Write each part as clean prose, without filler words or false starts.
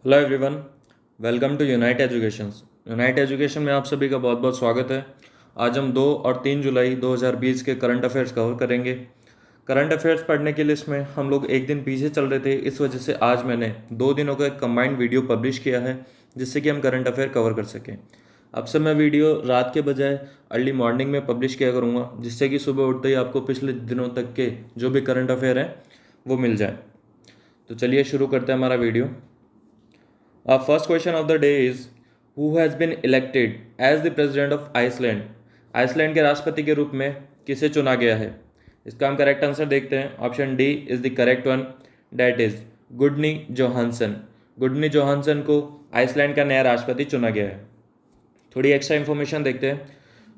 Hello everyone, welcome to Unite Educations. Unite Education में आप सभी का बहुत बहुत स्वागत है। आज हम 2 और 3 जुलाई 2020 के करंट अफेयर्स कवर करेंगे। करंट अफेयर्स पढ़ने की लिस्ट में हम लोग एक दिन पीछे चल रहे थे, इस वजह से आज मैंने 2 दिनों का एक कंबाइंड वीडियो पब्लिश किया है जिससे कि हम करंट अफेयर कवर कर सकें। अब से मैं वीडियो रात के बजाय अर्ली मॉर्निंग में पब्लिश किया करूँगा, जिससे कि सुबह उठते ही आपको पिछले दिनों तक के जो भी करंट अफेयर हैं वो मिल जाए। तो चलिए शुरू करते हैं हमारा video. Our first question of the day is who has been elected as the president of Iceland? Iceland के राष्ट्रपति के रूप में किसे चुना गया है? इसका हम करेक्ट आंसर देखते हैं। Option D is the correct one, that is Gudni Johannesson. Gudni Johannesson को आइसलैंड का नया राष्ट्रपति चुना गया है। थोड़ी एक्स्ट्रा इन्फॉर्मेशन देखते हैं।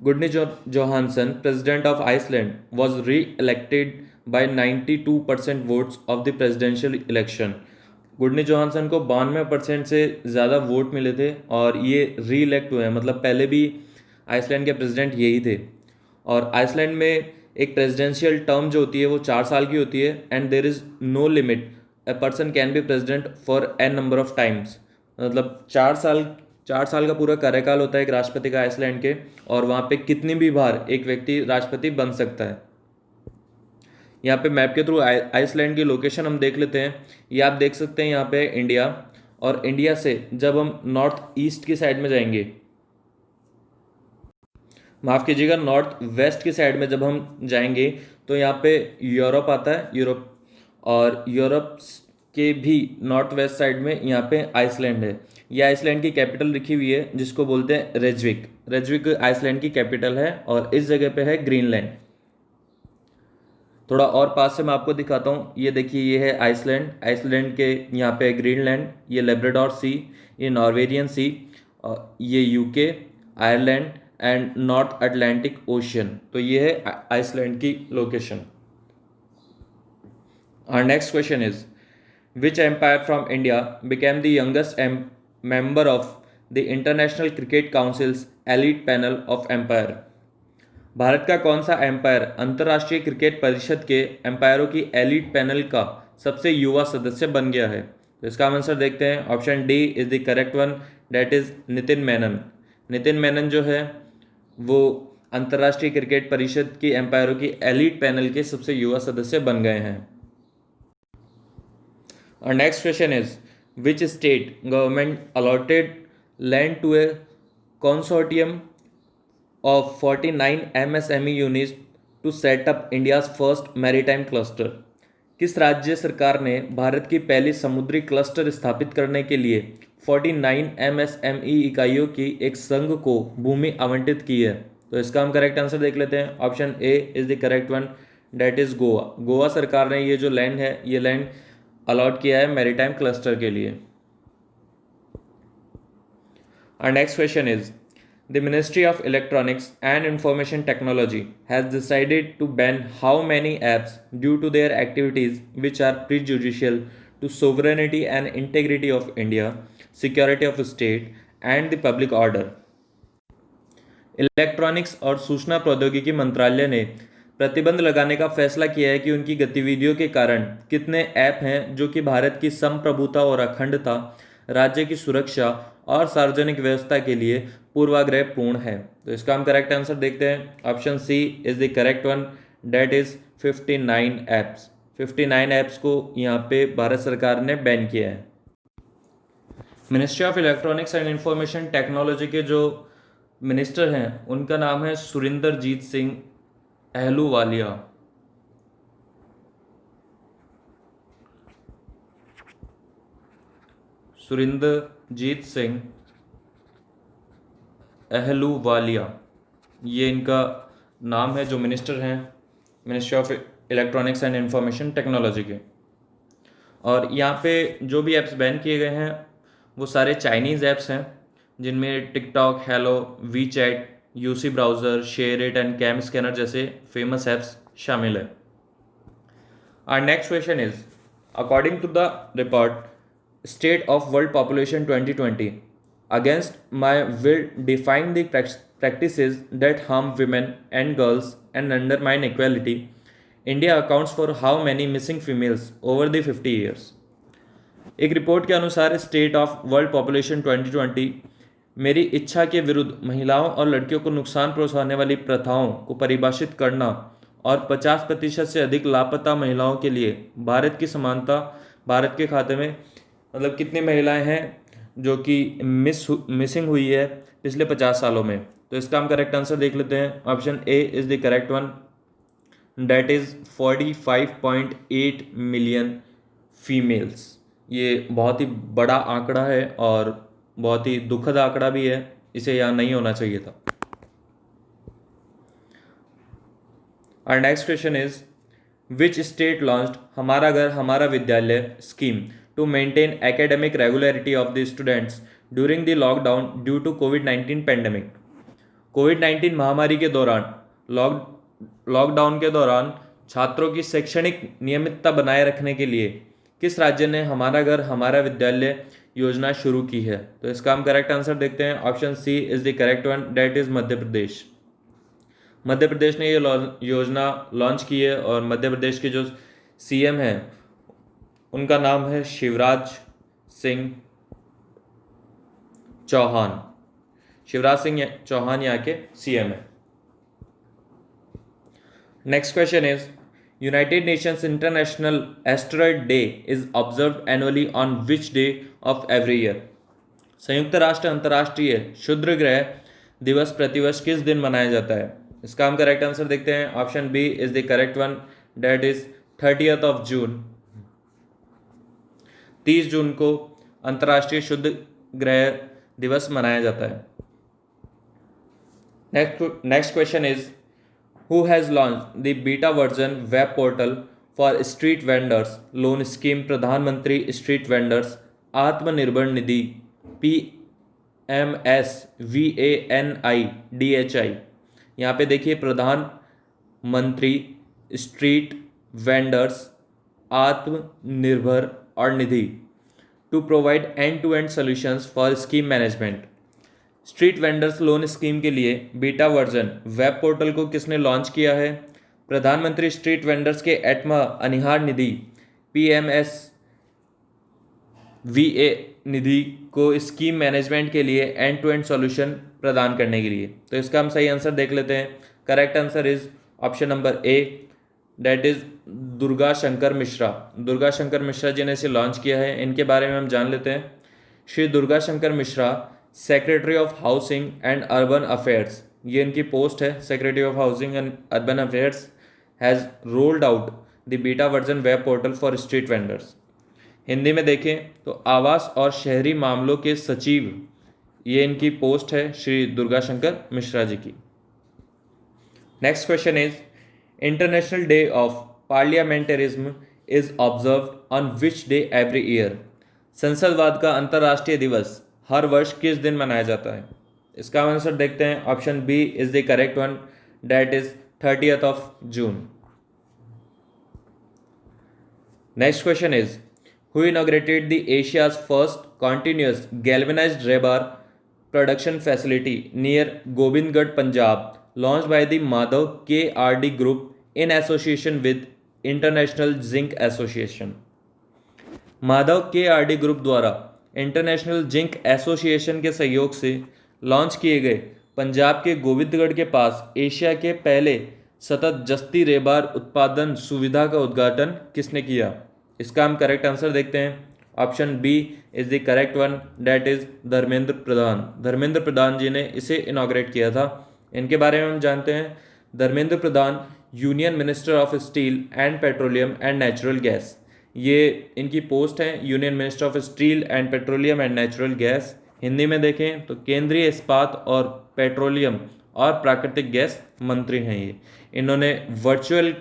Gudni Johannesson, president of Iceland, was re elected by 92% votes of the presidential election. Gudni Johannesson को 92% से ज़्यादा वोट मिले थे और ये री इलेक्ट हुए हैं, मतलब पहले भी आइसलैंड के प्रेसिडेंट यही थे। और आइसलैंड में एक प्रेसिडेंशियल टर्म जो होती है वो 4 साल की होती है and there is no limit, a person can be president for n number of times. मतलब 4 साल का पूरा कार्यकाल होता है एक राष्ट्रपति का आइसलैंड के, और वहाँ पे कितनी भी बार एक व्यक्ति राष्ट्रपति बन सकता है। यहाँ पे मैप के थ्रू आइसलैंड की लोकेशन हम देख लेते हैं। ये आप देख सकते हैं यहाँ पे इंडिया, और इंडिया से जब हम नॉर्थ ईस्ट की साइड में जाएंगे, माफ़ कीजिएगा नॉर्थ वेस्ट की साइड में जब हम जाएंगे तो यहाँ पे यूरोप आता है, यूरोप। और यूरोप के भी नॉर्थ वेस्ट साइड में यहाँ पे आइसलैंड है। ये आइसलैंड की कैपिटल लिखी हुई है जिसको बोलते हैं रेजविक। रेजविक आइसलैंड की कैपिटल है और इस जगह पे है ग्रीनलैंड। थोड़ा और पास से मैं आपको दिखाता हूँ। ये देखिए, ये है आइसलैंड। आइसलैंड के यहाँ पे ग्रीनलैंड, ये लेब्राडोर सी, ये नॉर्वेजियन सी, और ये UK, Ireland and north Atlantic ocean. तो ये है आइसलैंड की location. Our next question is which empire from India became the youngest member of the International Cricket Council's elite panel of empire? Bharat का कौन सा एम्पायर अंतर्राष्ट्रीय क्रिकेट परिषद के एम्पायरों की एलिट पैनल का सबसे युवा सदस्य बन गया है? तो इसका आंसर देखते हैं। Option D is the correct one, that is Nitin Menon. Nitin Menon जो है वो अंतर्राष्ट्रीय क्रिकेट परिषद की एम्पायरों की एलिट पैनल के सबसे युवा सदस्य बन गए हैं। Our next question is which state government allotted land to a consortium of 49 MSME units to set up India's first maritime cluster? किस राज्य सरकार ने भारत की पहली समुद्री क्लस्टर स्थापित करने के लिए 49 MSME इकाइयों की एक संघ को भूमि आवंटित की है? तो इसका हम करेक्ट आंसर देख लेते हैं। Option A is the correct one, that is Goa. Goa सरकार ने ये जो लैंड है, ये लैंड अलॉट किया है मैरीटाइम क्लस्टर के लिए। Our next question is the Ministry of Electronics and Information Technology has decided to ban how many apps due to their activities which are prejudicial to sovereignty and integrity of India, security of state and the public order? Electronics और सूचना प्रौद्योगिकी मंत्रालय ने प्रतिबंध लगाने का फैसला किया है कि उनकी गतिविधियों के कारण कितने ऐप हैं जो कि भारत की संप्रभुता और अखंडता, राज्य की सुरक्षा और सार्वजनिक व्यवस्था के लिए पूर्वाग्रह पूर्ण है। तो इसका हम करेक्ट आंसर देखते हैं। Option C is the correct one, that is 59 apps. 59 apps को यहाँ पे भारत सरकार ने बैन किया है। Ministry of electronics and information technology के जो मिनिस्टर हैं उनका नाम है सुरिंदरजीत सिंह अहलूवालिया। सुरिंदरजीत सिंह अहलूवालिया, ये इनका नाम है जो मिनिस्टर हैं ministry of electronics and information technology के। और यहाँ पे जो भी ऐप्स बैन किए गए हैं वो सारे चाइनीज़ ऐप्स हैं, जिनमें TikTok, Helo, WeChat, UC browser, SHAREit and CamScanner जैसे फेमस ऐप्स शामिल है। Our next question is according to the report state of world population 2020 against my will define the practices that harm women and girls and undermine equality, India accounts for how many missing females over the 50 years? एक report के अनुसार state of world population 2020 मेरी इच्छा के विरुद्ध महिलाओं और लड़कियों को नुकसान पहुंचाने वाली प्रथाओं को परिभाषित करना और 50% से अधिक लापता महिलाओं के लिए भारत की समानता, भारत के खाते में मतलब कितनी महिलाएं हैं जो कि मिसिंग हुई है पिछले 50 सालों में। तो इसका हम करेक्ट आंसर देख लेते हैं। Option A is the correct one, that is 45.8 million females. ये बहुत ही बड़ा आंकड़ा है और बहुत ही दुखद आंकड़ा भी है, इसे यहाँ नहीं होना चाहिए था। Our next question is, which state launched हमारा घर हमारा विद्यालय scheme to maintain academic regularity of the students during the lockdown due to COVID-19 pandemic? कोविड-19 महामारी के दौरान लॉकडाउन के दौरान छात्रों की शैक्षणिक नियमितता बनाए रखने के लिए किस राज्य ने हमारा घर हमारा विद्यालय योजना शुरू की है? तो इसका हम करेक्ट आंसर देखते हैं। Option C is the correct one, that is Madhya Pradesh. Madhya Pradesh ने ये योजना लॉन्च की है और मध्य प्रदेश के जो सीएम हैं उनका नाम है शिवराज सिंह चौहान। शिवराज सिंह चौहान यहाँ के सीएम है। Next question is, United Nations international asteroid day is observed annually on which day of every year? संयुक्त राष्ट्र अंतर्राष्ट्रीय क्षुद्र ग्रह दिवस प्रतिवर्ष किस दिन मनाया जाता है? इसका हम करेक्ट आंसर देखते हैं। Option B is the correct one, that is 30th of June. 30 जून को अंतर्राष्ट्रीय क्षुद्र ग्रह दिवस मनाया जाता है। Next question is, who has launched the beta version web portal for street vendors loan scheme? प्रधानमंत्री street vendors Atmanirbhar Nidhi PMSVANIDHI। यहाँ पे देखिए, प्रधानमंत्री स्ट्रीट वेंडर्स आत्मनिर्भर और Nidhi to provide end to end solutions for scheme management. Street vendors loan scheme के लिए beta version web portal को किसने लॉन्च किया है? प्रधानमंत्री स्ट्रीट वेंडर्स के एटमा अनिहार निधि PMSVA निधि को स्कीम मैनेजमेंट के लिए एंड टू एंड सॉल्यूशन प्रदान करने के लिए। तो इसका हम सही आंसर देख लेते हैं। Correct answer is option number A, that is Durga Shankar Mishra. Durga Shankar Mishra ji ने इसे लॉन्च किया है। इनके बारे में हम जान लेते हैं। Shri Durga Shankar Mishra secretary of housing and urban affairs, ये इनकी पोस्ट है। Secretary of housing and urban affairs has rolled out the beta version web portal for street vendors. Hindi में देखें तो आवास और शहरी मामलों के सचिव, ये इनकी पोस्ट है श्री दुर्गा शंकर मिश्रा जी की। Next question is, international day of parliamentarism is observed on which day every year? संसदवाद का अंतर्राष्ट्रीय दिवस हर वर्ष किस दिन मनाया जाता है? इसका आंसर देखते हैं। Option B is the correct one, that is 30th of June. Next question is, who inaugurated the Asia's first continuous galvanized rebar production facility near Govindgarh Punjab, launch by the Madhav KRD group in association with international zinc association? Madhav KRD group द्वारा international zinc association के सहयोग से launch किए गए पंजाब के गोविंदगढ़ के पास Asia के पहले सतत जस्ती रेबार उत्पादन सुविधा का उद्घाटन किसने किया? इसका हम करेक्ट आंसर देखते हैं। Option B is the correct one, that is Dharmendra Pradhan. Dharmendra Pradhan ji ने इसे इनॉग्रेट किया था। इनके बारे में हम जानते हैं। Dharmendra Pradhan union minister of steel and petroleum and natural gas, ये इनकी पोस्ट है, union minister of steel and petroleum and natural gas. Hindi में देखें तो केंद्रीय इस्पात और पेट्रोलियम और प्राकृतिक गैस मंत्री हैं ये। इन्होंने वर्चुअल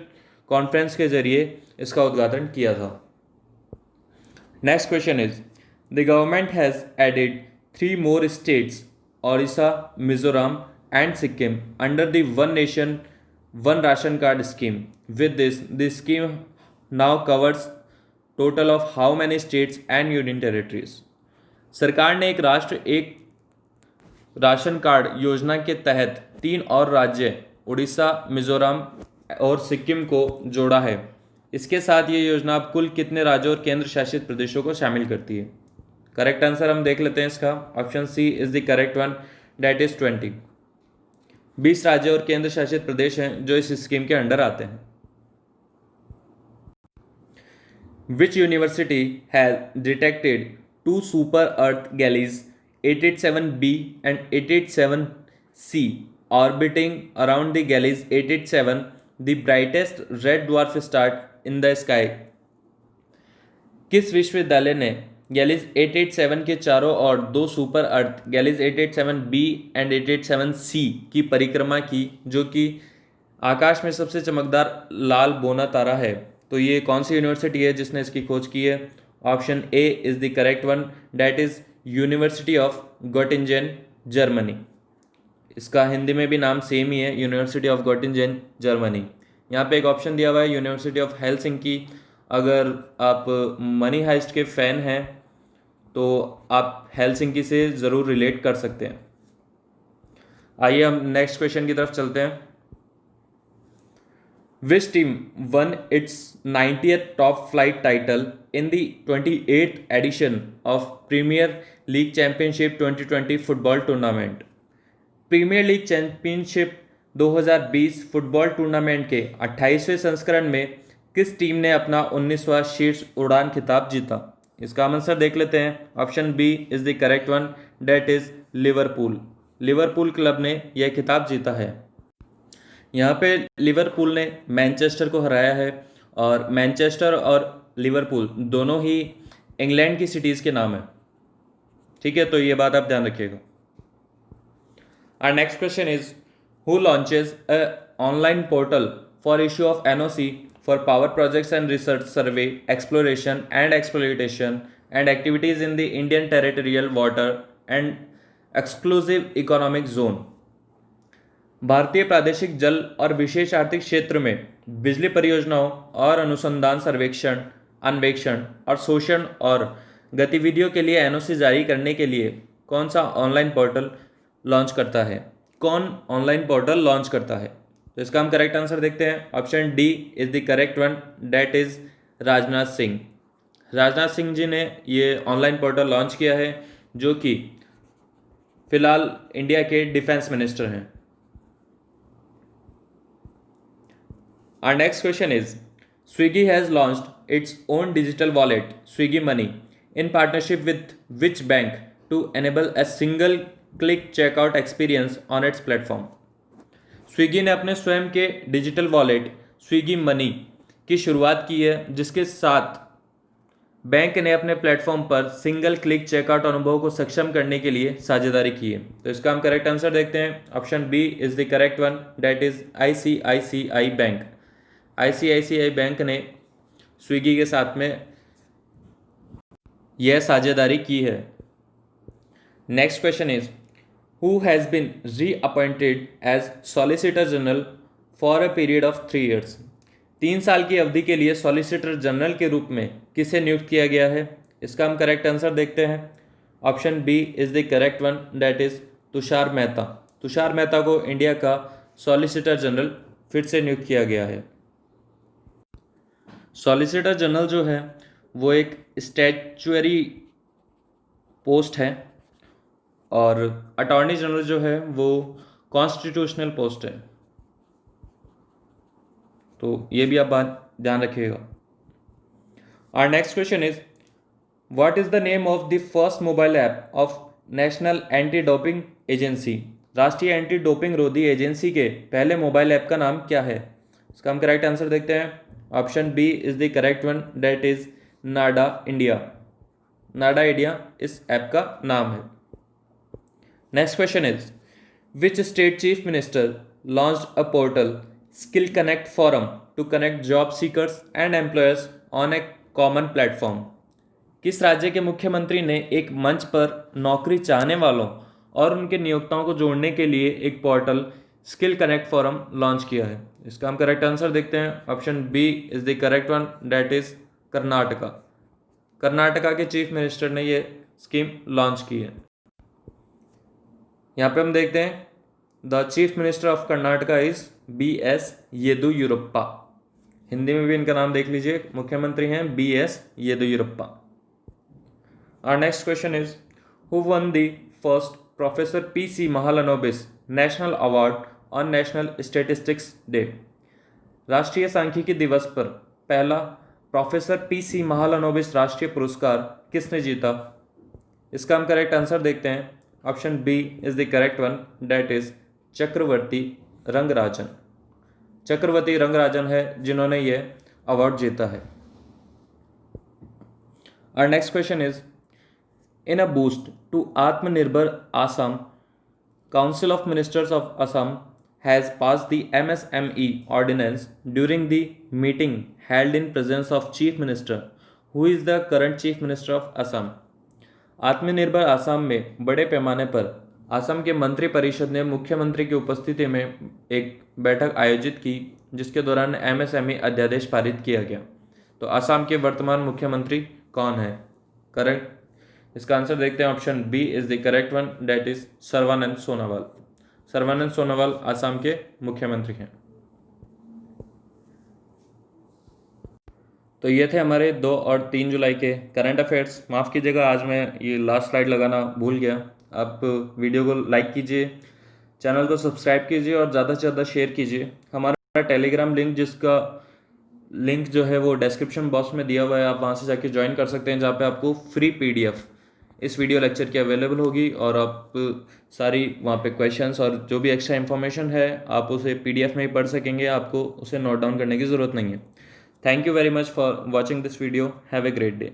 कॉन्फ्रेंस के जरिए इसका उद्घाटन किया था। Next question is, the government has added 3 more states Odisha, Mizoram and Sikkim under the one nation one ration card scheme. With this the scheme now covers total of how many states and union territories? सरकार ने एक राष्ट्र एक ration card योजना के तहत 3 और राज्य उड़ीसा, मिजोरम और सिक्किम को जोड़ा है। इसके साथ ये योजना अब कुल कितने राज्यों और केंद्र शासित प्रदेशों को शामिल करती है? करेक्ट आंसर हम देख लेते हैं इसका। Option C is the correct one, that is 20। 20 राज्य और केंद्र शासित प्रदेश हैं जो इस स्कीम के अंडर आते हैं। Which university has detected two super earth Gliese 887b and 887c orbiting around the Gliese 887, the brightest red dwarf star in the sky? किस विश्वविद्यालय ने गैलीज 887 के चारों ओर दो super earth Gliese 887b and 887c की परिक्रमा की, जो कि आकाश में सबसे चमकदार लाल बोना तारा है? तो ये कौन सी यूनिवर्सिटी है जिसने इसकी खोज की है? Option A is the correct one, that is university of Göttingen, Germany. इसका हिंदी में भी नाम सेम ही है, यूनिवर्सिटी ऑफ गोटिंजन, जर्मनी। यहाँ पे एक ऑप्शन दिया हुआ है यूनिवर्सिटी ऑफ हेलसिंकी। अगर आप मनी हाइस्ट के फैन हैं तो आप हेलसिंकी से ज़रूर रिलेट कर सकते हैं। आइए हम नेक्स्ट क्वेश्चन की तरफ चलते हैं। Which team won its 90th top flight title in the 28th edition of premier league championship 2020 football tournament? Premier league championship 2020 football tournament के 28वें संस्करण में किस टीम ने अपना 19वां शीर्ष उड़ान खिताब जीता? इसका आंसर देख लेते हैं। Option B is the correct one, that is Liverpool. Liverpool club ने यह खिताब जीता है। यहाँ पे लिवरपूल ने मैनचेस्टर को हराया है, और मैनचेस्टर और लिवरपूल दोनों ही इंग्लैंड की सिटीज़ के नाम है। ठीक है, तो ये बात आप ध्यान रखिएगा। Our next question is, who launches a online portal for issue of NOC for power projects and research, survey, exploration and exploitation and activities in the Indian territorial water and exclusive economic zone? भारतीय प्रादेशिक जल और विशेष आर्थिक क्षेत्र में बिजली परियोजनाओं और अनुसंधान सर्वेक्षण, अन्वेषण और शोषण और गतिविधियों के लिए एनओसी जारी करने के लिए कौन सा ऑनलाइन पोर्टल लॉन्च करता है? कौन ऑनलाइन पोर्टल लॉन्च करता है? तो इसका हम करेक्ट आंसर देखते हैं। Option D is the correct one, that is Rajnath Singh. Rajnath Singh ji ने ये ऑनलाइन पोर्टल लॉन्च किया है, जो कि फिलहाल इंडिया के डिफेंस मिनिस्टर हैं। Our next question is, Swiggy has launched its own digital wallet, Swiggy Money, in partnership with which bank to enable a single click checkout experience on its platform? Swiggy ने अपने स्वयं के digital wallet Swiggy money की शुरुआत की है, जिसके साथ बैंक ने अपने प्लेटफॉर्म पर सिंगल क्लिक चेकआउट अनुभव को सक्षम करने के लिए साझेदारी की है। तो इसका हम करेक्ट आंसर देखते हैं। Option B is the correct one, that is ICICI bank. ICICI bank ने स्विगी के साथ में यह साझेदारी की है। Next question is, who has been reappointed as solicitor general for a period of 3 years? 3 साल की अवधि के लिए सॉलिसिटर जनरल के रूप में किसे नियुक्त किया गया है? इसका हम करेक्ट आंसर देखते हैं। Option B is the correct one, that is Tushar Mehta. Tushar Mehta को इंडिया का सॉलिसिटर जनरल फिर से नियुक्त किया गया है। सॉलिसिटर जनरल जो है वो एक स्टैचुअरी पोस्ट है, और अटॉर्नी जनरल जो है वो कॉन्स्टिट्यूशनल पोस्ट है। तो ये भी आप बात ध्यान रखिएगा। Our next question is, what is the name of the first mobile app of national anti doping agency? राष्ट्रीय एंटी डोपिंग रोधी एजेंसी के पहले मोबाइल ऐप का नाम क्या है? इसका हम करेक्ट आंसर देखते हैं। Option B is the correct one, that is NADA India. NADA India इस ऐप का नाम है। Next question is, which state chief minister launched a portal skill connect forum to connect job seekers and employers on a common platform? किस राज्य के मुख्यमंत्री ने एक मंच पर नौकरी चाहने वालों और उनके नियोक्ताओं को जोड़ने के लिए एक portal skill connect forum launch किया है? इसका हम करेक्ट आंसर देखते हैं। Option B is the correct one, that is Karnataka. Karnataka के चीफ मिनिस्टर ने ये स्कीम लॉन्च की है। यहाँ पे हम देखते हैं the chief minister of Karnataka is B S Yeddyurappa. Hindi में भी इनका नाम देख लीजिए, मुख्यमंत्री हैं BS Yediyurappa. Our next question is, who won the first Professor PC Mahalanobis National Award on National Statistics Day? राष्ट्रीय सांख्यिकी दिवस पर पहला प्रोफेसर PC महालनोबिस राष्ट्रीय पुरस्कार किसने जीता? इसका हम करेक्ट आंसर देखते हैं। Option B is the correct one, that is Chakravarthi Rangarajan. Chakravarthi Rangarajan है जिन्होंने ये अवार्ड जीता है। Our next question is, in a boost to Atmanirbhar Assam, Council of Ministers of Assam has passed the MSME ordinance during the meeting held in presence of Chief Minister. Who is the current Chief Minister of Assam? आत्मनिर्भर आसाम में बड़े पैमाने पर असम के मंत्री परिषद ने मुख्यमंत्री की उपस्थिति में एक बैठक आयोजित की, जिसके दौरान MSME अध्यादेश पारित किया गया। तो असम के वर्तमान मुख्यमंत्री कौन है? करेक्ट, इसका आंसर देखते हैं। Option B is the correct one, that is Sarbananda Sonowal. Sarbananda Sonowal Assam के मुख्यमंत्री हैं। तो ये थे हमारे 2 और 3 जुलाई के करंट अफेयर्स। माफ़ कीजिएगा, आज मैं ये लास्ट स्लाइड लगाना भूल गया। आप वीडियो को लाइक कीजिए, चैनल को सब्सक्राइब कीजिए और ज़्यादा से ज़्यादा शेयर कीजिए। हमारा टेलीग्राम लिंक, जिसका लिंक जो है वो डिस्क्रिप्शन बॉक्स में दिया हुआ है, आप वहाँ से जाके ज्वाइन कर सकते हैं, जहाँ पे आपको फ्री PDF इस वीडियो लेक्चर की अवेलेबल होगी और आप सारी वहाँ पे क्वेश्चंस और जो भी एक्स्ट्रा इन्फॉर्मेशन है आप उसे PDF में ही पढ़ सकेंगे, आपको उसे नोट डाउन करने की ज़रूरत नहीं है। Thank you very much for watching this video. Have a great day.